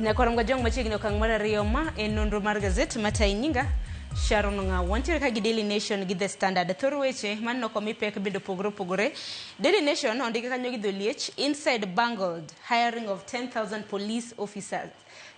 Nyakoram gajong machiegni okang mar ariyo ma en nonro mar gazet mata inyinga Sharon nga wantiere ka gi Daily Nation gi The Standard thoro weche manno komi pek bedo pogore. Daily Nation ondike kanyo gi dholiech inside bungled hiring of 10,000 police officers.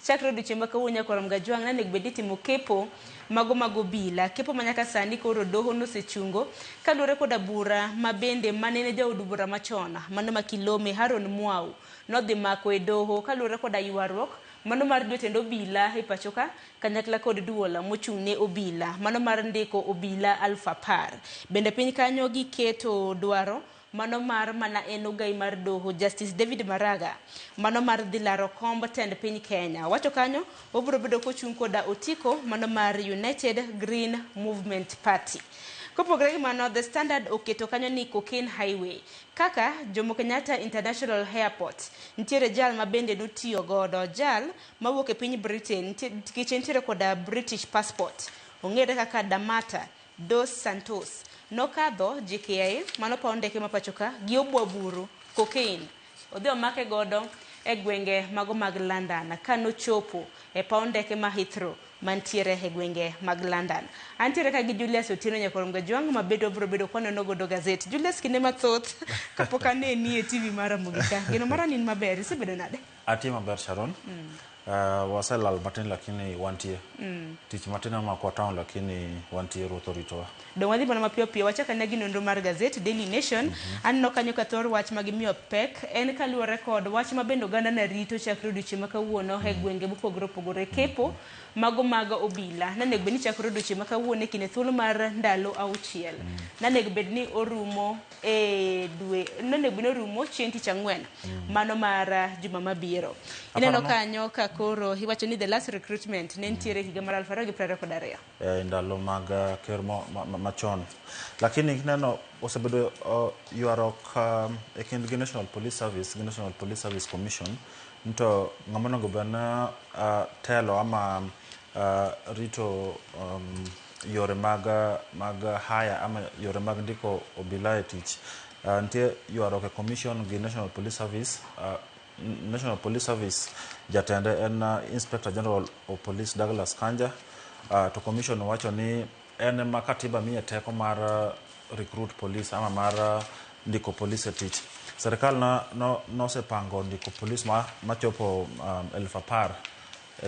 Chakro duchemba ka wonya koram gajwang na nek bediti mo kepo mago bila kepo manyaka sani koro doho no sechungo kalure koda bura mabende manene jaodu bura machona mano makilome Haron Mwau no dhi mako e doho kalure koda yuarruok mano mar jotend obila e pachoka kanyakla kod duola mochung'ne obila mano mar ndiko obila 1000 bende piny kanyo giketo dwaro mano mar mana en ogai mar doho Justice David Maraga mano mar dhilaro komb tend piny Kenya wacho kanyo obro bedo kochung' koda otiko mano mar United Green Movement Party. Kopogre mano The Standard oketo kanyo ni Cocaine Highway kaka Jomo Kenyatta International Airport ntiere jal mabende nutiyo godo jal mawuok e piny Britain kiche ntiere koda British passport ong'ere kaka Damata dos Santos nokadho JKIA mano pa ondeke mapachoka gi obwaburu cocaine odhi omake godo e gwenge mago mag London kanochopo e pa ondeke ma Heathrow mantiere e gwenge mag London. Antiere ka gi Julius Otieno Nyakorom gajwang mabedo bro bedo kono godo gazet. Julius kinde mathoth kapoka ne ni e TV mara mugika gino mara nin maber isebedo nade? Ati maber Sharon. Waselal matin lakini wantie. Tich matin ama kwa town lakini wantie rotoritoa. Don wadhi bana mapio wachaka negi nonro mar gazet Daily Nation anno kanyo kathor wach magimiyo pek en kaluwore kod wach mabendo ganda na rito chakro duche makawuono he gwenge mopogore kepo mago mag obila nanego bedni chakro duche makawuono kine thuolo mar ndalo auchiel nanego bedni orumo e dwe nanego bedni orumo chieng' tich ang'wen mano mar juma mabiro ineno kanyo ka koro iwacho ni the last recruitment ne ntiere higa mar 2022 ndalo mag kermo machon lakini neno osebedo yuarok e kind National Police Service Commission nto ng'amono gobana telo ama rito yore mag haya ama yore mag ndiko obila e tich ntie yuarok e commission gi National Police Service jatende en Inspector General of Police Douglas Kanja to commission wacho ni en ma katiba miye teko mar recruit police ama mar ndiko police e tich. Serikal no sepango ndiko police machopo 1000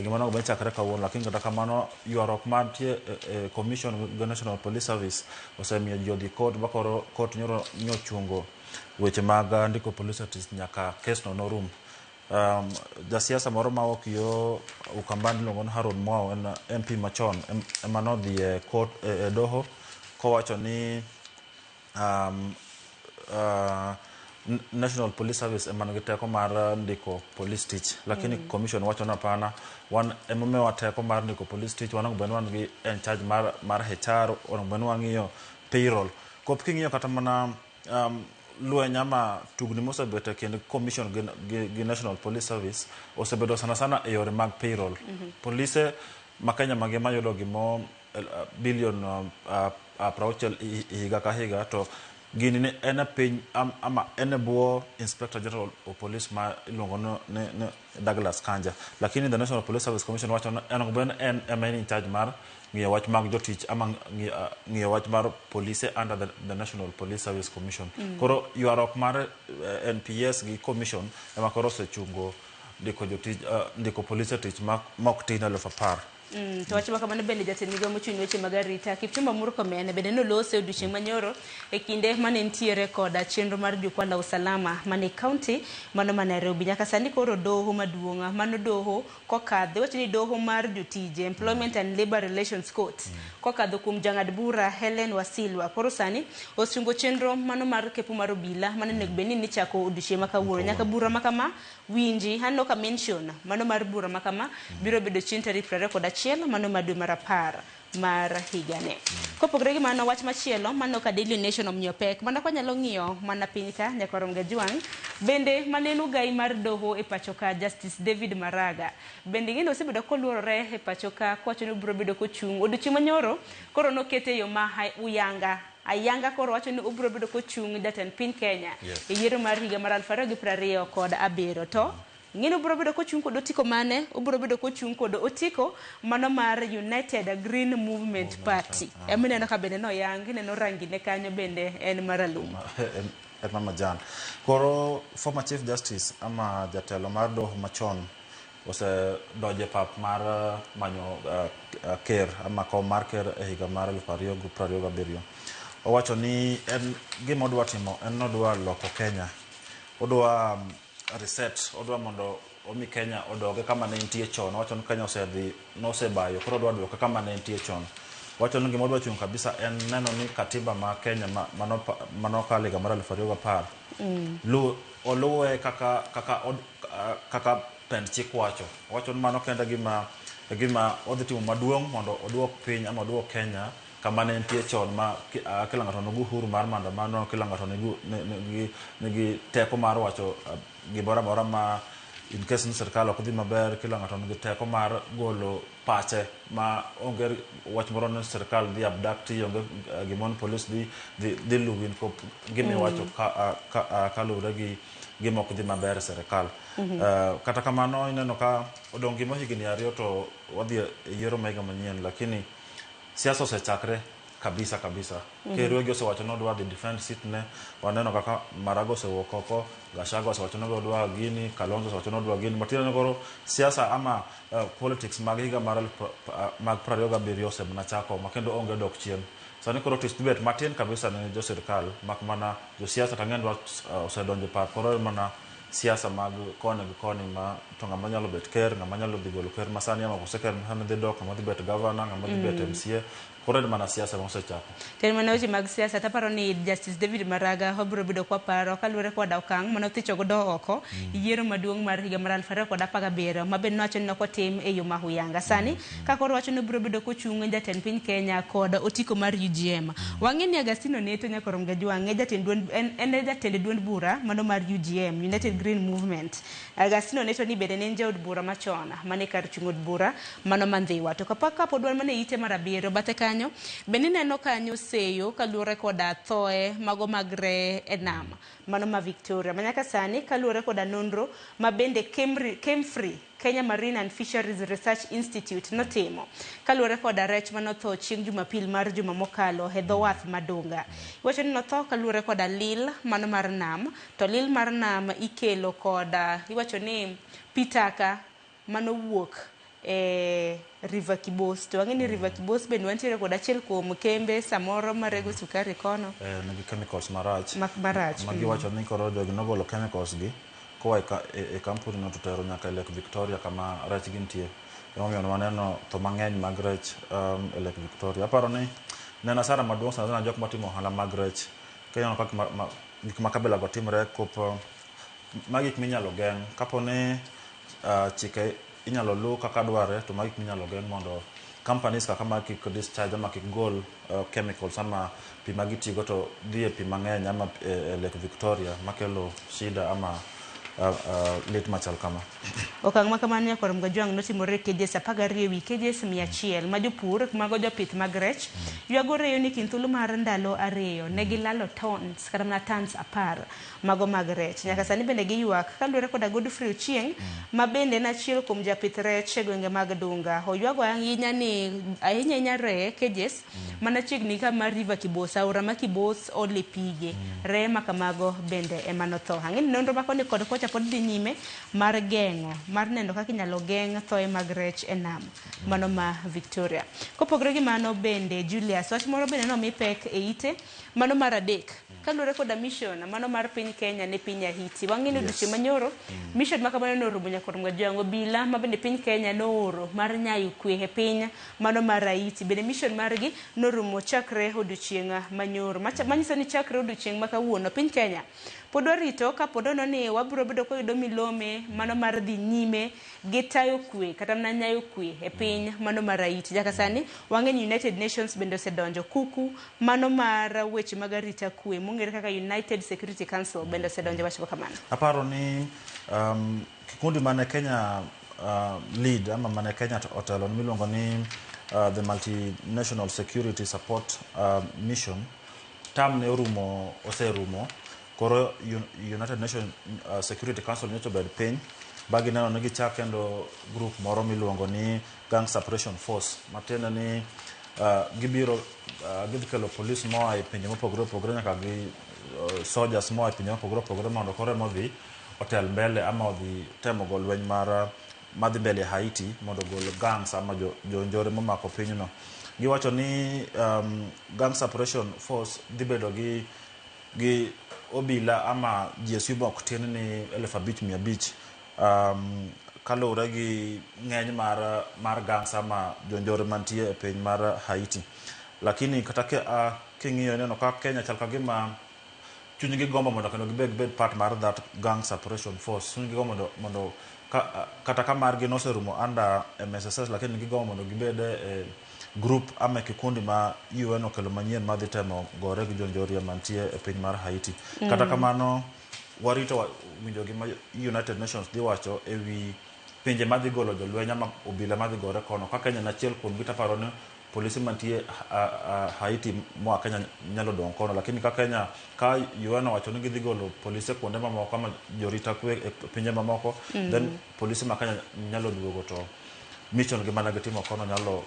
gimana go chakre kawuono lakini kata kamano yuarok mar tie commission National Police Service osemiyo jodhi court bakoro court nyochungo weche mag ndiko police e tich nyaka case no rum. Jasiasa moro ma ok yo Ukambani longon Haron Mwau en MP machon emano dhi court doho kowacho ni National Police Service emano gi teko mar ndiko police tich lakini commission wacho na pana wan emome wa teko mar ndiko police tich wan ogben wan gi en charge mar HR ogben wan ng'iyo payroll kop king'iyo kata mana lweny ama tugni mosebete kendo commission gi National Police Service osebedo sana e yore mag payroll. Police ma Kenya magema yudo gimo billion 60 higa ka higa to gini ne ena piny ama ene buo Inspector General of Police ma ilongo ne Douglas Kanja lakini the National Police Service Commission wacho en in charge mar ng'iyo wach mag jotich ama ng'iyo wach mar police under the National Police Service Commission. Koro yuarok mar NPS gi commission ema koro sechungo ndiko police tich mok tin 1000. To wacho kamano bende jatend migawo mochung' weche mag arita Kipchumba Murkomen bende nolose odiochieng' manyoro e kinde mane ntiere koda chenro mar jukwaa la usalama mane county mano ma Nairobi nyaka sani koro doho maduong' mano doho kokadho wacho ni doho mar jotije Employment and Labor Relations Court kokadho kuom jang'ad bura Helen Wasilwa koro sani osungo chenro mano mar kepo mar obila mane nego bedni ni chako odiochieng' makawuono nyaka bura makama winji hano ka mention mano mar bura makama biro bedo chieng' tarik 21 mano madwe mar 10 mar higane. Kopogre gi mano wach machielo mano ka Daily Nation omiyo pek mana kwa nyalo ng'iyo mana piny ka Nyakorom gajwang bende maneno gai mar doho e pachoka Justice David Maraga bende ngino osebedo koluorore e pachoka kwacho ni biro bedo kochung' odiochieng' manyoro koro nokete yo ma ayanga koro wacho ni obro bedo kochung' jatend piny Kenya e yiero mar higa mar 2027 to ng'ino obiro bedo kochung' kod otiko mane obiro bedo kochung' kod otiko mano mar United Green Movement Party emineno ka bende noyangi neno rangi ne kanyo bende en maralum en majan. Koro former Chief Justice ama jatelo mar doho machon ose doje pap mar manyo ker ama kom mar ker e higa mar 2027. Owacho ni en gima odwa timo en nodwa loko Kenya, odwa reset, odwa mondo omi Kenya odoge kama ne nitie chon. Owacho ni Kenya nosebayo, koro odwa duoka kama ne nitie chon. Owacho ni gima odwa chung' kabisa en neno ni katiba ma Kenya manokalo higa mar 2010 oluwe kaka pend chik wacho. Owacho ni mano kende gima odhi timo maduong' mondo oduok piny ama oduok Kenya kama ne nitie chon ma kila ng'ato nigi uhuru mar maandamano, kila ng'ato nigi teko mar wacho gimoro amora ma in case ni sirkal ok dhi maber, kila ng'ato nigi teko mar golo pache ma onge wach moro ni sirkal dhi abducti, onge gimon police dhi luwin ko gimiwacho kaluwre gi gima ok dhi maber e sirkal. Kata kamano ineno ka odong' gima higni 2 to wadhi e yiero ma higa manyien, lakini siasa osechakre kabisa. Kerwegi osewacho ni odwa dhi defend seat ne, waneno kaka Marago osewuok oko, Gachagua osewacho ni odwa gini, Kalonzo osewacho ni odwa gini. Matineno koro siasa ama politics mag higa mag 27 osemana chako makendo onge dok chien. Sani koro twist bet matin kabisa ne jo sirkal, mak mana jo siasa tang'en osedonjo par koro mana siasa mag koni gi koni ma to ng'ama nyalo bet ker, ng'ama nyalo dhi golo ker masani ama koseker masani dhi dok, ng'ama dhi bet governor, ng'ama dhi bet MCA. Koro mana siasa ma osechako. Ten mana weche mag siasa taparo ni Justice David Maraga obiro bedo kwa paro kaluwore kod okang' mane othicho godo oko yiero maduong' mar higa mar 2017 mabe nowacho ni nokotim e yo mahuyanga. Sani kaka owacho ni obiro bedo kochung' jatend piny Kenya kod otiko mar UGM. Wang'e ni Agustino Neto Nyakorom Gajwang' en jatend duond bura mano mar UGM, United Green Movement. Agustino Neto ni bende ne jaod bura machon mane kar chung' od bura mano Mandhiwa. To kapaka podwan mane ite mar 7 bathe kanyo bende neno kanyo seyo kaluwore koda thoe mago magre e nam mano ma Victoria manyaka sani kaluwore koda nonro ma bende Kemfree Kenya Marine and Fisheries Research Institute notimo kaluwore koda rech manotho chieng' Jumapil mar juma mokalo e dho wath Madunga. Iwacho ni notho kaluwore koda lil mano mar nam, to lil mar nam ikelo koda iwacho ni pitaka manowuok River Kibos. To wang'eni River Kibos bende wantiere kod achiel kuom kembe samoro marego sukari kono nigi chemicals marach magi wacho ni koro jogi nogolo chemicals gi koa e kampuni no tutero nyaka Lake Victoria kama rech gi nitie. Emomiyo waneno to mang'eny mag rech e Lake Victoria. Aparo ni nena sara maduong' sana jok matimo ohala mag rech Kenya kaka gik ma kabila go timre kop magik minyalo geng' kapo ni chike inyalo lu kaka dware to magik minyalo geng' mondo companies kaka kik discharge ama kik gol chemicals ama pi magitigo to dhi e pi mang'eny ama Lake Victoria makelo shida ama lit machal kama. Okang' ma kamano Nyakorom Gajwang' notimore kejes 12 wi kejes 100 ma jopur mago jopith mag rech ywago reyo ni kind thuolo mar ndalo 2 ne gilalo tons kata mana tons 10 mago mag rech. Nyaka sani bende giywak kaluwore koda Godfrey Ochieng' ma bende nachiel kuom japith rech e gwenge mag Dunga. Oywago ahinya reye kejes mana chiegni kama River Kibos, aora ma Kibos ole pige. Reye ma kamago bende emanotho. Ang'eni nonro makoni kod kocha pod dhi nyime mar geng'o mar neno kaka inyalo geng' thoe mag rech e nam mano ma Victoria. Kopogore gi mano bende Julius wach moro bende nomi pek e ite mano mar 3 kaluwore koda mission mano mar piny Kenya ne piny Haiti. Wang'eni odiochieng' manyoro mission ma kamano norumo Nyakorom Gajwang'. Obila ma bende piny Kenya nooro mar nyayo kwe e piny mano mar Haiti. Bende mission margi norumo chakre odiochieng' manyoro manyiso ni chakre odiochieng' ma kawuono piny Kenya pod warito ka pod ono ni wabiro bedo koyudo milome mano mar dhi nyime gi tayo kwe kata mana nyayo kwe e piny mano mar Haiti. Nyaka sani wang'eni United Nations bende osedonjo kuku mano mar weche mag arita kwe mong'ere kaka United Security Council bende osedonjo wacho kamano. Aparo ni kikundi mane Kenya lead ama mane Kenya otelo miluongo ni the Multinational Security Support Mission tam ne oserumo. Koro United Nations Security Council nyocha bed piny bagi neno ni gichak kendo group moro miluongo ni Gang Suppression Force matiende ni gibiro gidhikelo police moa e pinje mopogore opogore nyaka gi soldiers moa e pinje mopogore opogore mondo koro modhi otel mbele ama odhi temo go lweny mar madhi mbele Haiti mondo gol gangs ama jonjore momako pinyno. Giwacho ni Gang Suppression Force dhi bedo gi obila ama GSU ok tin ni 5,500 kalure gi ng'eny mar gangs ama jonjore mantie e piny mar Haiti. Lakini kata king'iyo neno ka Kenya chal kagima chunygi gombo mondo kendo gibed part mar that Gang Suppression Force. Chunygi gombo mondo kata ka margi noserumo under MSSS lakini gigombo mondo gibed group ama kikundi ma UN okelo manyien madhi temo gore gi jonjore mantie e piny mar Haiti. Kata kamano warito winjo gi United Nations dhi wacho ewi pinje madhi golo jolweny ama obila madhi gore kono ka Kenya na chiel kuom gita paro ni polisi mantie Haiti moa Kenya nyalo dong kono lakini ka Kenya ka UN wacho ni gidhi golo polisi kuonde mamoko ama jorita kwe e pinje mamoko then polisi ma Kenya nyalo duogo to mission gi mana gitimo kono nyalo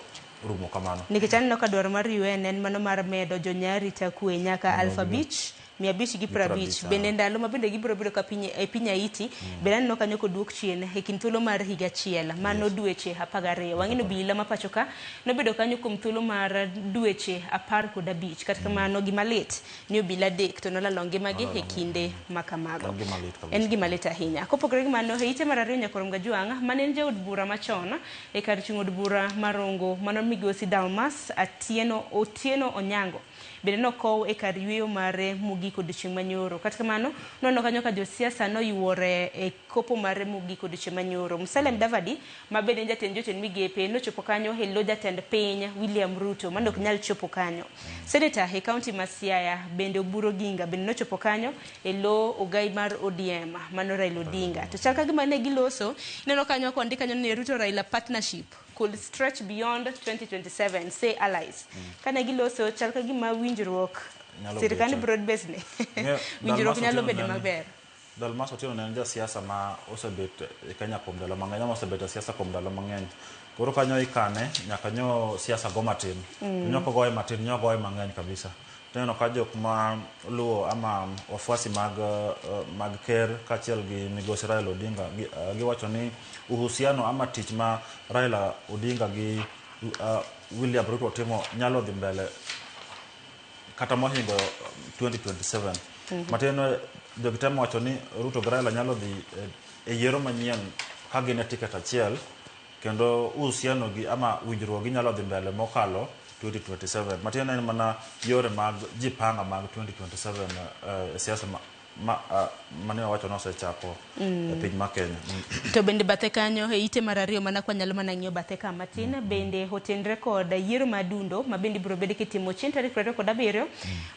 rumo kamano. Nikech aneno ka dwaro mar UN en mano mar medo jonyarita kwe nyaka Alpha Beach 550 bende ndalo ma bende gibiro bedo ka e piny Haiti bende aneno kanyo koduok chien e kind thuolo mar higa achiel mano dweche 12 wang'ino obila ma pacho ka nobedo kanyo kuom thuolo mar dweche 15 kata kamano gima lit ni obila dek to nolalo ngimagi e kinde makamago en gima lit ahinya. Kopogore gi mano Haiti mar ariyo Nyakorom Gajwang' mane en jaod bura machon e kar chung' od bura marongo mano migosi Dalmas Otieno Onyango bende nokow e kar yweyo mare mogiko odiochieng' manyoro. Kata kamano nono kanyo ka josiasa noyuore e kopo mare mogiko odiochieng' manyoro. Musalia Mudavadi ma bende jatend jotend migepe nochopo kanyo e lo jatend piny William Ruto mane ok nyal chopo kanyo. Senator e kaunti ma Siaya bende Oburu Ginga bende nochopo kanyo e lo Ogai mar ODM mano Raila Odinga. To chal kagima ne giloso neno kanyo ko ndika kanyo ni Ruto Raila partnership could stretch beyond 2027 say allies. Kana giloso chal kagima winjruok sirikal broad based ne winjruok nyalo bedo maber. Dalmas Otieno ne en siasa ma osebet e Kenya kuom ndalo mang'eny ama osebet siasa kuom ndalo mang'eny. Koro kanyo ikane nyaka nyo siasa go matin. Nyoko goe matin nyoko goe mang'eny kabisa. Teno ka jok ma luo ama wafuasi mag ker kachiel gi migosi Raila Odinga giwacho ni uhusiano ama tich ma Raila Odinga gi William Ruto timo nyalo dhi mbele kata mohingo 2027. Mateno jogitemo wacho ni Ruto gi Raila nyalo dhi e yiero manyien ka gin e tiket achiel kendo uhusiano gi ama winjruok gi nyalo dhi mbele mokalo 2027. Matiende en mana yore mag jipanga mag 2027 siasa mane wacho no osechako e piny ma Kenya. To bende bathe kanyo e ite mar ariyo mana kwa nyalo mana ng'iyo bathe ka matin bende hotenre kod yiero madundo ma bende biro bedo kitimo chieng' tarik 27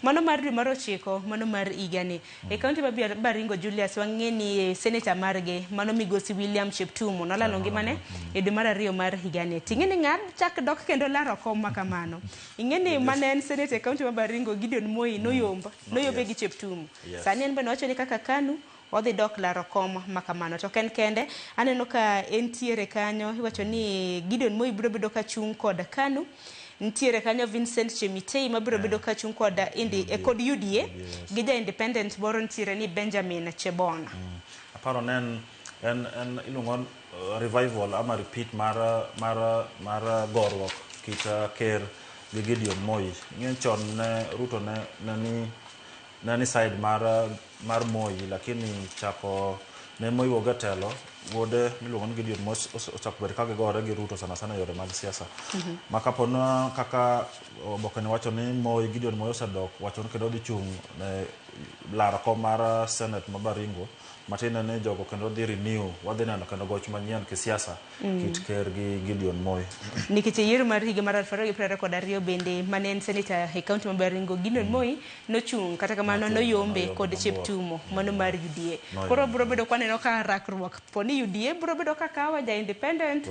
mano mar dwe mar 9 mano mar igani e kaunti ma Baringo Julius wang'eni senator marge mano migosi William Cheptumo nolalo ngimane e dwe mar ariyo mar higani. Ting'eni ng'ad chak dok kendo laro kom makamano. Ing'eni mane en senator e kaunti ma Baringo Gideon Moi noyombe gi Cheptumo. Sani en wacho ni kaka KANU odhi dok laro kom makamano to ken kende aneno ka entiere kanyo iwacho ni Gideon Moi biro bedo ka chung' kod KANU ntiere kanyo Vincent Chemitei ma biro bedo ka chung' kod kod UDA gi ja independent moro ntiere ni Benjamin Chebona. Aparo nen en ilungon revival ama repeat mar gorruok kita ker gi Gideon Moi. Ng'en chon ne Ruto ni side mar Moi lakini chako ne Moi wogatelo wode miluongo ni Gideon Moi ochako ber ka gore gi Ruto sana yore mag siasa. Makapona kaka obokene wacho ni Gideon Moi osedok wacho ni kendo dhi chung' laro kom mar Senate ma Baringo matine ne jogo kendo dhi renew wadhi neno kendo goch manyien ki siasa kit ker gi Gideon Moi. Nikech yiero mar higa mar 2022 bende mane en senator e kaunti ma Baringo Gideon Moi nochung' kata kamano noyombe kod Cheptumo mano mar UDA. Koro biro bedo kwaneno ka rakruok poni ni UDA bro bedo ka kawa ja independent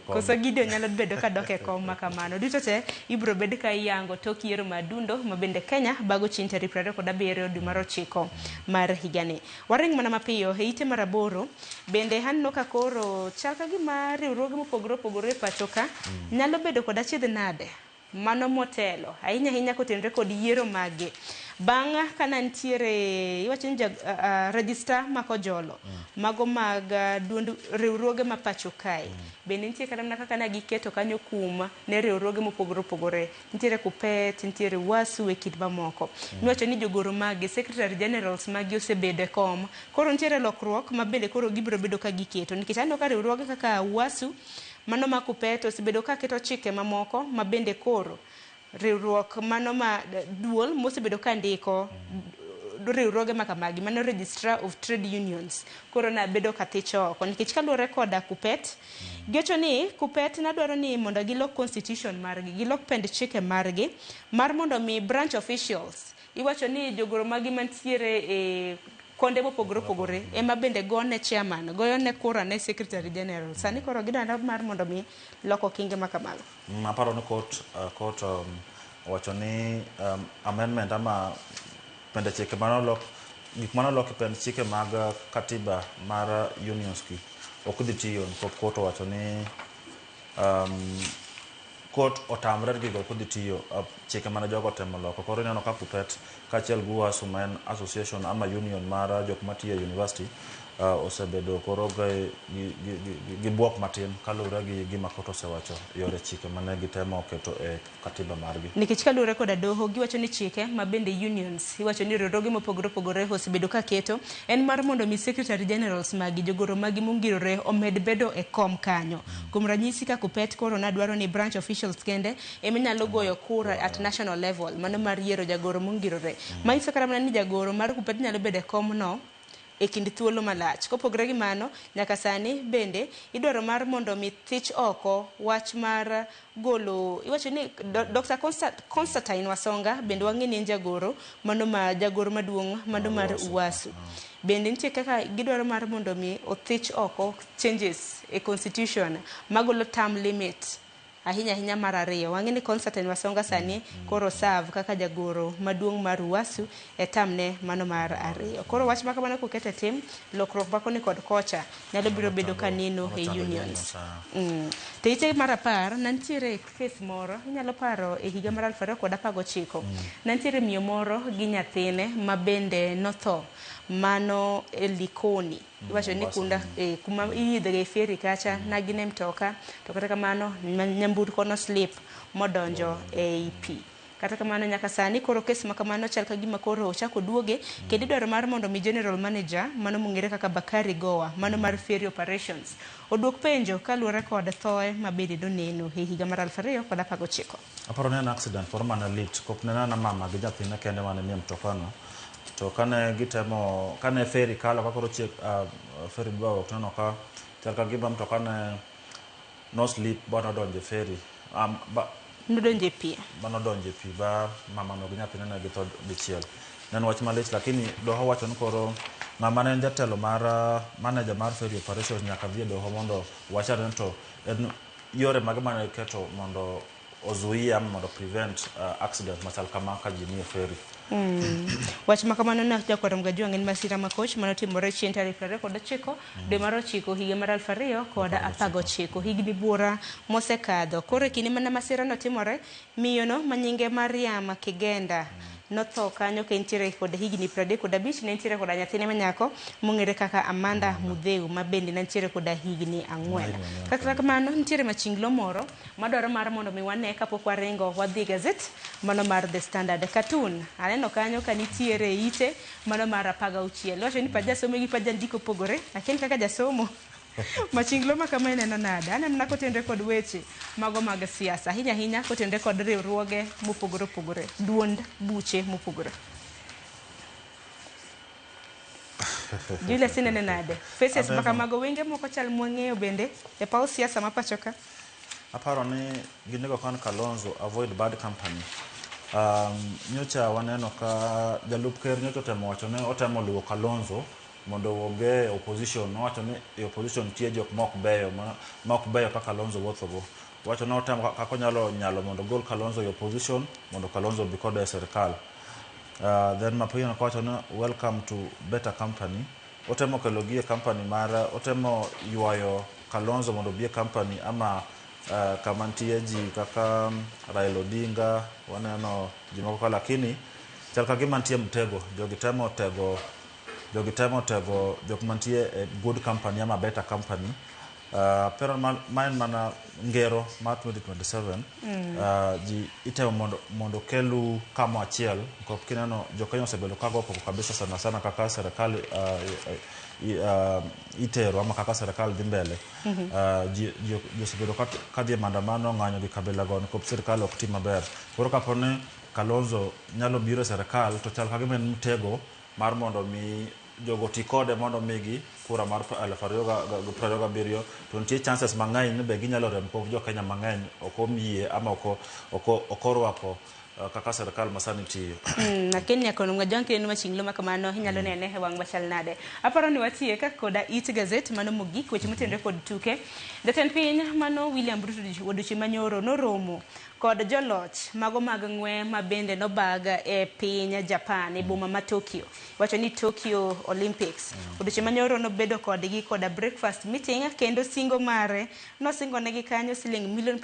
koso Gideon nyalo bedo ka doke kom makamano duto te ibro bedo ka iyango tok yiero madundo mabende Kenya bago chinte riprado kod abiriyo dwe mar 9 mar higani. Waring mana mapiyo e ite maraboro bende hanno ka koro chaka gima riwruoge mopogore opogore pachoka nyalo bedo kod achiedh nade mano motelo ahinya kotenre kod yiero mage banga kana ntiere iwacho ni register makojolo mago mag duond riwruoge ma pachokai bende nitie kada mana kaka giketo kanyo kuma ne riwruoge mopogore opogore ntiere Kupet ntiere Wasu e kit mamoko iwacho ni jogoro mage secretary generals mage osebedo e kom koro ntiere lokruok mabende koro gibro bedo ka giketo nikech aneno ka riwruoge kaka Wasu mano ma Kupet osebedo ka keto chike mamoko mabende koro riwruok mano ma duol mosebedo ka ndiko riwruoge makamagi mano registrar of trade unions koro na bedo ka thicho oko nikech kaluwore koda Kupet gecho ni Kupet nadwaro ni mondo gilok constitution margi gilok pend chike margi mar mondo mi branch officials iwacho ni jogoro magi mantiere e konde mopogore opogore ema bende gone chairman goyo ne kura ne secretary general sani koro gidanda mar mondo mi loko kinge makamago aparo ni court wacho ni amendment ama pende chike manolok gik manolok pende chike mag katiba mar unions ki okudhi tiyo court wacho ni court otamre gi go kudhi tiyo chike mana jogo temo loko koro ineno ka Kupet kachiel gi Wasu man association ama union mar jok matiyo university osebedo koro gi buok matin kalure gi gima court osewacho yore chike mane gitemo keto e katiba margi nikech kalure koda doho giwacho ni chike mabende unions iwacho ni riwruoge mopogore opogore osebedo ka keto en mar mondo mi secretary generals magi jogoro magi mongirore omed bedo e kom kanyo kuom ranyisi ka Kupet koro nadwaro ni branch officials kende eminyalo goyo kura at national level mano mar yiero jagoro mongirore manyiso kata mana ni jagoro mar Kupet nyalo bedo e kom no e kind thuolo malach kopogore gi mano nyaka sani bende idwaro mar mondo mi thich oko wach mar golo iwacho ni Dr. Constantine Wasonga bende wang'eni en jagoro mano ma jagoro maduong' mano mar Wasu bende nitie kaka gidwaro mar mondo mi othich oko changes e constitution magolo term limit ahinya mar ariyo wang'eni Constantine Wasonga sani koro serve kaka jagoro maduong' mar Wasu e tamne mano mar ariyo koro wach maka mana kokete tim lokruok bako ni kod kocha nyalo biro bedo kanino e unions te ite mar 10 nantiere case moro inyalo paro e higa mar 2019 nantiere miyo moro gi nyathine mabende notho mano e Likoni iwacho ni kuma iyidhe feri kacha nagine mtoka to kata kamano nyamburko no slip modonjo e pi kata kamano nyaka sani koro kes makamano chal ka gima koro ochako duoge kendo idwaro mar mondo mi general manager mano mong'ere kaka Bakari Goa mano mar ferry operations oduok penjo kaluwore kod thoe mabende doneno e higa mar 2019 aparo ni en accident moro mane lit kopnena na mama gi nyathine kende mane nie mtokano to kane gitemo kane ferry kalo kakoro chiek ferry bawo tano ka chal ka gima mtokane no slip bano donje ferry nodonje pi ba mama no gi nyathine ne githo dichiel nen wach malich lakini doho wacho ni koro ng'ama ne jatelo mar manager mar ferry operations nyaka dhi doho mondo wachare to yore mag mane keto mondo ozuia mondo prevent accident machal kama ka ji nie ferry wach makamano na jakwara mgajua ng'en masira makoch manotimore chien tarik 29 dwe mar 9 higa mar 2019 higni buora mosekadho koro kinde mana masira no timore miyo no manyinge Mariam Kigenda notho kanyo ke ntiere kod higni 35 ne ntiere kod nyathine manyako mong'ere kaka Amanda Mudheu mabende ne ntiere kod higni 4 kaka kamano ntiere machinglo moro madwaro mar mondo mi wane kapok waringo wadhi gazet mano mar The Standard Cartoon aneno kanyo ka nitiere ite mano mar 16 wacho ni pajasomo gi pajandiko pogore lakini kaka jasomo machinglo makama ineno nada aneno kotenre kod weche mago mag siasa ahinya kotenre kod riwruoge mopogore opogore duond buche mopogore Julius inene nade faces makamago wenge moko chal mwang'eyo bende e paw siasa mapachoka aparo ni ginego kan Kalonzo avoid bad company nyocha waneno ka jalup ker nyocha temo wacho ne otemo luwo Kalonzo mondo oge opposition wacho ni opposition tie jok mok beyo kaka Kalonzo wuothogo. Wacho ni otemo kako nyalo mondo gol Kalonzo opposition mondo Kalonzo bi kod serikal. Then Mapoyo wacho ni welcome to better company. Otemo kelo gie company mara, otemo yuayo Kalonzo mondo bi company ama kama nitie ji kaka Raila Odinga, waneno ji moko lakini chal ka gima nitie mtego, jogi temo tego jok mantie good company ama better company. Pero mana ngero mar 2027 ji itemo mondo kelu kama achiel kop kineno jokenya osebedo kago poko kabisa sana kaka serikali itero ama kaka serikali dhi mbele. Ji osebedo kadhi maandamano ng'anyo gi kabila gon kop serikali ok tim maber. Koro kapone Kalonzo nyalo biro serikal to chal kagima en mtego mar mondo mi jogo tikode mondo migi kura mar 2027 to nitie chances mang'eny ni be ginyalo rem pok jo Kenya mang'eny okomie ama okorwako kaka serikal masani tiyo. Lakini yakono ngajang kenu machinglo makamano hinyalo nene hewang machal nade. Aparo ni watie ka koda It Gazette mano mogik weche motendre kod tuke. Jatend piny mano William Ruto odiochieng' manyoro noromo kod joloch mago mag ng'we mabende nobaga e piny Japan e boma ma Tokyo. Wacho ni Tokyo Olympics. Odiochieng' manyoro nobedo kodgi koda breakfast meeting kendo singo mare nosingo negi kanyo $27 million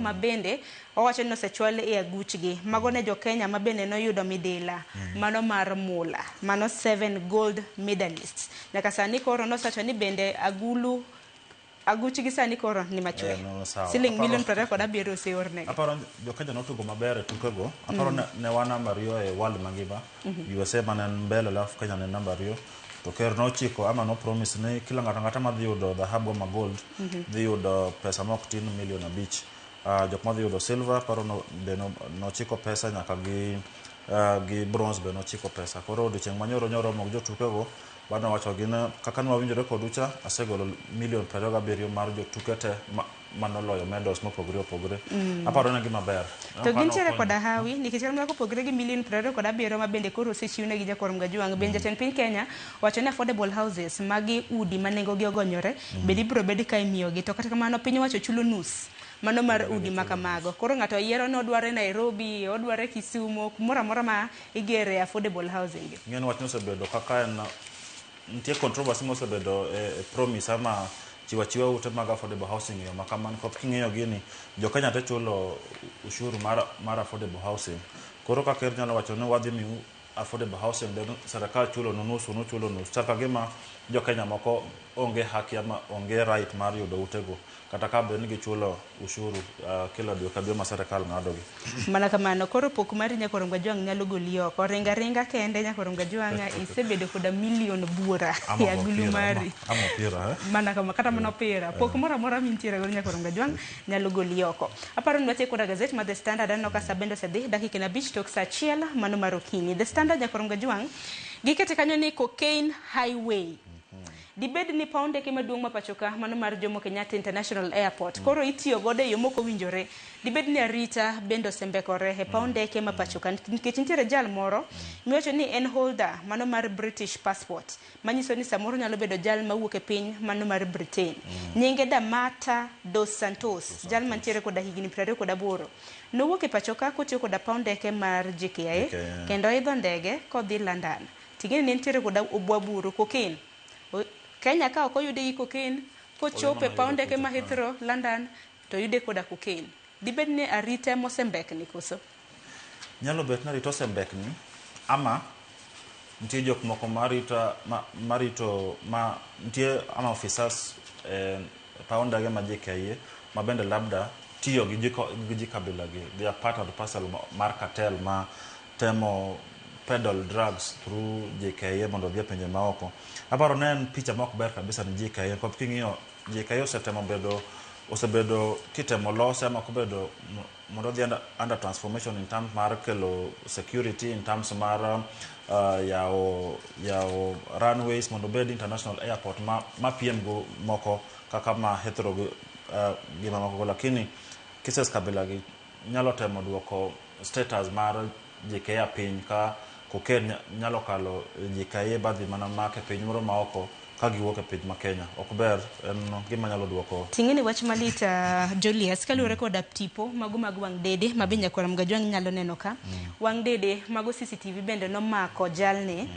mabende owacho ni osechwal e aguchgi. Mago ne jo Kenya mabende noyudo midila mano mar mula. Mano 7 gold medalists. Nyaka sani koro nosacho ni bende aguchi gi sani koro ni machwe. $27 oseornegi. Aparo jo Kenya notugo maber e tukego. Aparo ne wan namba 2 e world mangima. USA mane mbele alafu Kenya ne namba 2. To ker nochiko ama no promise ni kila ng'ata madhi yudo dhahabu ama gold dhi yudo pesa mok tin $1 million. Jok madhi yudo silver paro nochiko pesa nyaka gi bronze be nochiko pesa. Koro odiochieng' manyoro mok jo tukego bana wacho gina kaka nwawinjore kod ucha asegolo $27 mar jo tukete manoloyo medals mopogore. Aparo ne gima ber. To gintiere koda hawi nikech kama kopogore gi $27 mabende koro osechiwne gi Jakorom Gajwang'. Bende jatend piny Kenya wacho ni affordable houses magi udi manengo gi ogonyore bende ibiro bed ka imiyogi. To kata kamano piny wacho chulo nus mano mar udi makamago. Koro ng'ato yiero no dware Nairobi, odware Kisumu, kumoro amora ma igere affordable housing. Ng'en wach nosebedo kaka en nitie controversy mosebedo promise ama chiwa ute mag affordable housing yo makaman kop king'eyo gini jo Kenya te chulo ushuru mar affordable housing. Koro ka ker nyalo wacho ni wadhi mi affordable housing de serikal chulo nus chaka gima jo Kenya moko onge haki ama onge right mar yudo utego kata ka be ni gichulo ushuru kila dwe ka dwe ma serikal ng'adogi. Mana kamano koro pok mar Jakorom Gajwang' nyalo goli oko ringa kende Jakorom Gajwang' isebedo koda million buora ya gulu mari ama pira mana kama kata mana pira pok mora mintiere go Jakorom Gajwang' nyalo goli oko. Aparo ni watie koda gazette ma The Standard anno ka sabendo sedhi dakika na bich tok saa achiel mano mar okinyi. The Standard Jakorom Gajwang' gikete kanyo ni cocaine highway. Dibed ni paunde ke maduong' mapachoka mano mar Jomo Kenyatta International Airport koro itiyo gode yo moko winjore. Dibed ni arita bendo sembekore he paunde ke mapachoka nikech nitiere jal moro miwacho ni en holder mano mar British passport manyiso ni samoro nyalo bedo jal mawuok e piny mano mar Britain. Nyinge Damata dos Santos jal mantiere koda higni 28 nowuok e pachoka kotiyo koda paunde ke mar JKIA kendo idho ndege kodhi London. Tingeni ne nitiere koda obwaburu cocaine. Kenya ka ok oyude gi cocaine kochope paunde ke ma Heathrow London to yude koda cocaine. Dibed ni arita mosembekni koso? Nyalo bet na rito sembekni ama nitie jok moko marito nitie ama officers paunde ge ma JKIA ma bende labda tiyo gi kabila gi. They are part of the parcel mar cartel ma temo peddle drugs through JKIA mondo dhia penje maoko. Aparo nen picha mok ber kabisa ni JKIA kop king'iyo JKIA osebedo kitemo lose ama kobedo mondo dhi under transformation in terms mar kelo security in terms mar yao runways mondo bed international airport ma PM go moko kaka ma Heathrow gima moko lakini kisses kabila gi nyalo temo duoko status mar JKIA piny ka koken nyalo kalo jikaye badhi mana make piny moro maoko ka giwuok e piny ma Kenya. Ok ber, en gima nyalo duoko. Ting'eni wach malita Julius kaluwore koda tipo mago mag wang' dede ma bende Nyakwar Mgajwang' nyalo neno ka. Wang' dede mago CCTV bende nomako jalni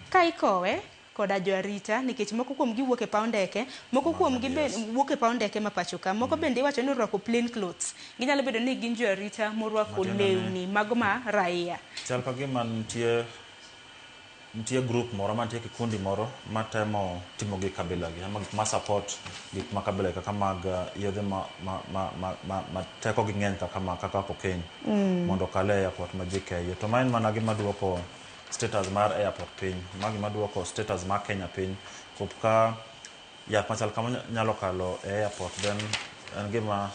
ka ikowe koda joarita nikech moko kuom gi wuok e paw ndeke, moko kuom gi wuok e paw ndeke ma pacho ka, moko bende iwacho ni orwako plain clothes. Ginyalo bedo ni gin joarita morwako lewni mago ma raia. Chal ka gima nitie group moro, mantie kikundi moro matemo timo gi kabila gi, ama gik ma support gik ma kabila kaka mag yedhe ma teko gi ng'eny kaka cocaine mondo kale airport ma JKIA. To main mana gima duoko status mar airport piny, gima duoko status mar Kenya piny. Kopka yath machal kama nyalo kalo e airport, then en gima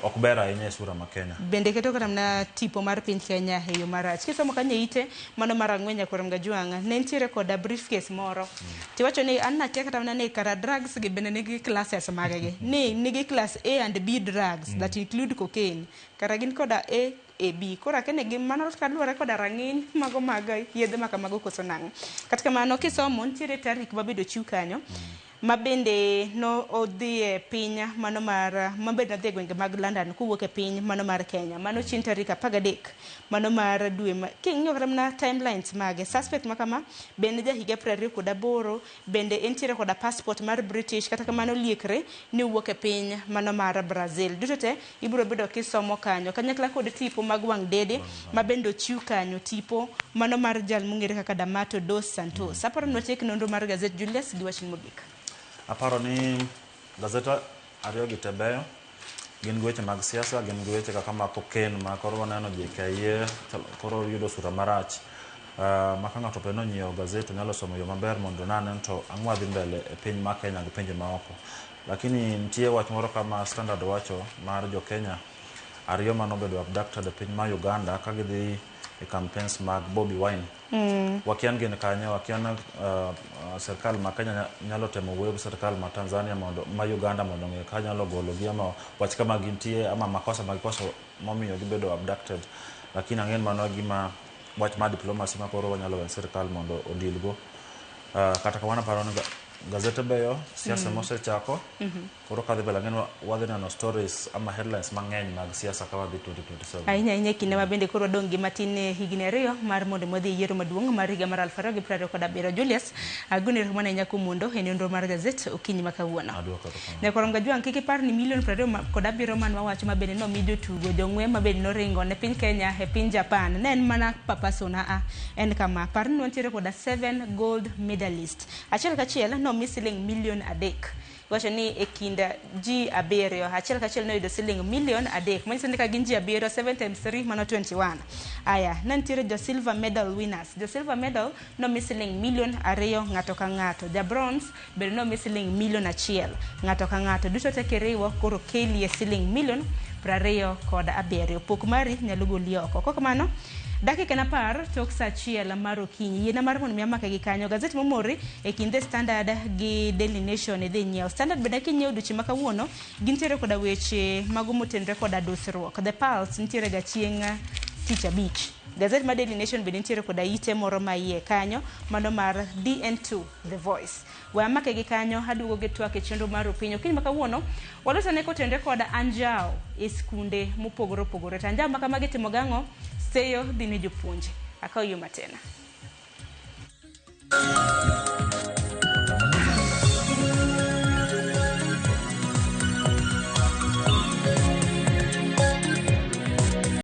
ok ber ahinya e sura ma Kenya. Bende keto kata na tipo mar piny Kenya e yo marach. Kisomo kanye ite mano mar ang'wen Nyakwar Mgajwang' ne nitiere koda briefcase moro. Tiwacho ni an nakia kata na kara drugs gi bende nigi classes magegi. Nigi class A and B drugs that include cocaine. Kara gin koda A, B. Kora kene gi mano kaluwore koda rang'iny mago mag yedhe ma kamago koso nang'o. Kata kamano kisomo nitiere tarik mabedo chiw kanyo ma bende no odhi e piny mano mar mabende odhi e gwenge mag London kuwuok e piny mano mar Kenya. Mano chin tarik 13 mano mar dwe ma king'iyo kata na timelines mage, suspect makama bende ja higa 28 bende entiere koda passport mar British, kata kamano liekre ni wuok e piny mano mar Brazil. Duto te ibiro bedo kisomo kanyo kanyakla kod tipo mag wang' dede ma bende ochiw kanyo, tipo mano mar jal mong'ere kaka Damato dos Santos. Aparo ni watiek nonro mar gazet Julius gi wach mogik. Aparo ni gazeta ariyo gi tebeyo, gin weche mag siasa, gin weche kaka ma cocaine ma koro waneno JKIA koro yudo sura marach. Ma ka ng'ato peno nyiewo gazet nyalo somo yo maber mondo nanen to ang'wa dhi mbele e piny ma Kenya gi pinje maoko. Lakini nitie wach moro kama Standard wacho mar jo Kenya ariyo manobedo abducted e piny ma Uganda ka gidhi e campaigns mag Bobi Wine. Wakian gin kanyo, wakian serikal ma Kenya nyalo temo wuoyo gi serikal ma Tanzania mondo ma Uganda mondo ng'e ka nyalo golo gi ama wach kama gintie ama makosa magikoso momiyo gibedo abducted. Lakini ang'en mano gima wach ma diplomacy ma koro wanyalo weyo serikal mondo odilgo. Kata kamano paro ni gazete beyo, siasa mosechako koro kadhi bela ng'en wadhi neno stories ama headlines mang'eny mag siasa ka wadhi 2027. Ahinya kinde ma bende koro dong' gi matin higni 2 mar mondo modhi yiero maduong' mar higa mar 2027. Julius agune rumana nyako mondo e nonro mar gazet okinyi makawuono. Nyakwar Mgajwang' kik ipar ni milion 27 man wawacho ma bende no mi jotugo jong'we ma bende no ringo ne piny Kenya e piny Japan. Ne en mana papasona en kama par ni nitiere koda 7 gold medalist. Achiel kachiel no mi siling milion 3. Wacho ni e kinda ji 7 achiel kachiel no yudo siling milion 3. Manyiso ni ka gin ji 7 7 times 3 mano 21. Aya nitiere jo silver medal winners. Jo silver medal no mi siling milion 2 ng'ato ka ng'ato. Ja bronze bende no mi siling milion 1 ng'ato ka ng'ato. Duto te kiriwo koro keli e siling milion 27. Pok mari nyalo goli oko. Kok mano dakika na par tok sa achiel mar okinyi yiena mar mondo miamake gi kanyo gazet momori e kinde Standard gi Daily Nation dhi nyiew. Standard bende kinyiew duchi ma kawuono gintiere koda weche mago motenre koda dusruok. The Pulse nitiere ga chieng' tich abich. Gazet ma Daily Nation bende nitiere koda ite moro ma iye kanyo mano mar DN2 The Voice. We amake gi kanyo aduogo gi twak e chenro mar opinyo kiny makawuono walosane kotenre koda anjao e skunde mopogore opogore. Anjao makamagi timo gang'o seyo dhi ne jopuonje. Akaw yo matena.